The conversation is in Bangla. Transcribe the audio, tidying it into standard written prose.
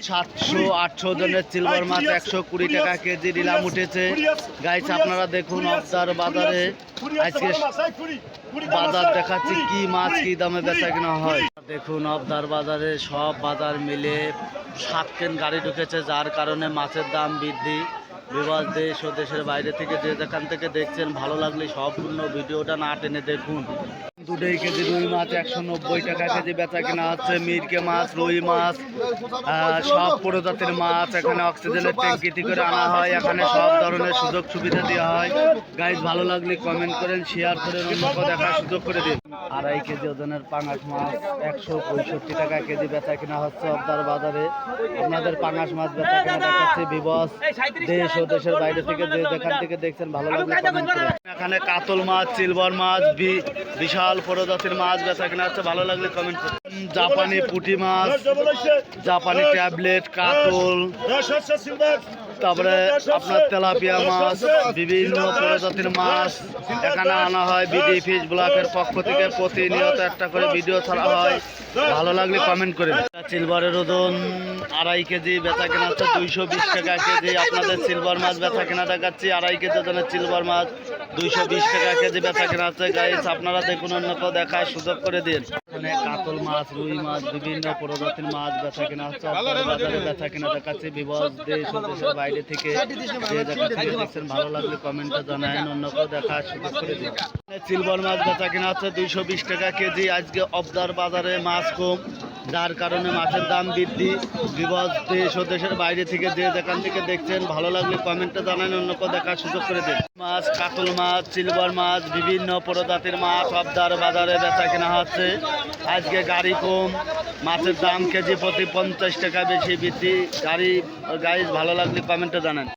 700-800 জনের সিলভার মাছ 120 টাকা কেজি নিলাম উঠেছে। গাইস আপনারা দেখুন অবদার বাজারে আজকে বাজার দেখাচ্ছি কি মাছ কি দামে বেচা কিনা হয়। দেখুন অবদার বাজারে সব বাজার মিলে 7 ট্রেন গাড়ি ঢুকেছে, যার কারণে মাছের দাম বৃদ্ধি। বিভাগ দেশ ও দেশের বাইরে থেকে যে যেখান থেকে দেখছেন ভালো লাগলে সম্পূর্ণ ভিডিওটা না টেনে দেখুন। 2 কেজি রুই মাছ 190 টাকা কেজি বেচা কিনা হচ্ছে। মিরকে মাছ, রুই মাছ, সব প্রজাতির মাছ এখানে অক্সিজেনের ট্যাঙ্কিতে করে আনা হয়। এখানে সব ধরনের সুযোগ সুবিধা দেওয়া হয়। গাইজ ভালো লাগলে কমেন্ট করেন, শেয়ার করেন, অন্যকে দেখার সুযোগ করে দিন। 2.5 কেজি ওজনের পাঙাশ মাছ 165 টাকা কেজি বেচা কিনা হচ্ছে অবদার বাজারে। আপনাদের পাঙাশ মাছ বেচা কিনা দেখাচ্ছে বিবস দেশ ও দেশের বাইরে থেকে যে যেখান থেকে দেখছেন ভালো লাগলে কমেন্ট করেন। এখানে কাতল মাছ, সিলভার মাছ, বিশাল প্রজাতির মাছ বেচা কিনা হচ্ছে, ভালো লাগলে কমেন্ট করুন। জাপানি পুঁটি মাছ, জাপানি ট্যাবলেট, কাতল, তারপরে আপনার তেলাপিয়া মাছ, বিভিন্ন প্রজাতির মাছ এখানে আনা হয়। বিডি ফিশ ব্লকের পক্ষ থেকে প্রতিনিয়ত একটা করে ভিডিও ছাড়া হয়, ভালো লাগলে কমেন্ট করে দিন। সিলভারের ওজন 2.5 কেজি বেচা কেনা হচ্ছে 220 টাকা কেজি। আপনাদের সিলভার মাছ বেচা কেনা দেখাচ্ছি। 2.5 কেজি ওজনের সিলভার মাছ 220 টাকা কেজি বেচা কেনা হচ্ছে। গাইস আপনারা দেখুন, অন্যকে দেখার সুযোগ করে দিন। এখানে কাতল মাছ, রুই মাছ, বিভিন্ন প্রজাতির মাছ বেচা কেনা হচ্ছে। বাজারে বেচা কেনা দেখাচ্ছি বিভাগ দেশ ও দেশের বাইরে থেকে যে যেখান থেকে দেখছেন ভালো লাগলে কমেন্টে জানান, অন্যকেও দেখার সুযোগ করে দিন। সিলভার মাছ বেচা কেনা হচ্ছে 220 টাকা কেজি। আজকে অবদার বাজারে মাছ কম, যার কারণে মাছের দাম বৃদ্ধি। বিভাগ দেশ ও দেশের বাইরে থেকে যে যেখান থেকে দেখছেন ভালো লাগলে কমেন্টে জানান, অন্যকেও দেখার সুযোগ করে দিন। মাছ, কাতল মাছ, সিলভার মাছ, বিভিন্ন প্রজাতির মাছ অবদার বাজারে বেচা কেনা হচ্ছে। আজকে গাড়ি কম, মাছের দাম কেজি প্রতি 50 টাকা বেশি বৃদ্ধি। গাইস ভালো লাগলে কমেন্টে জানান।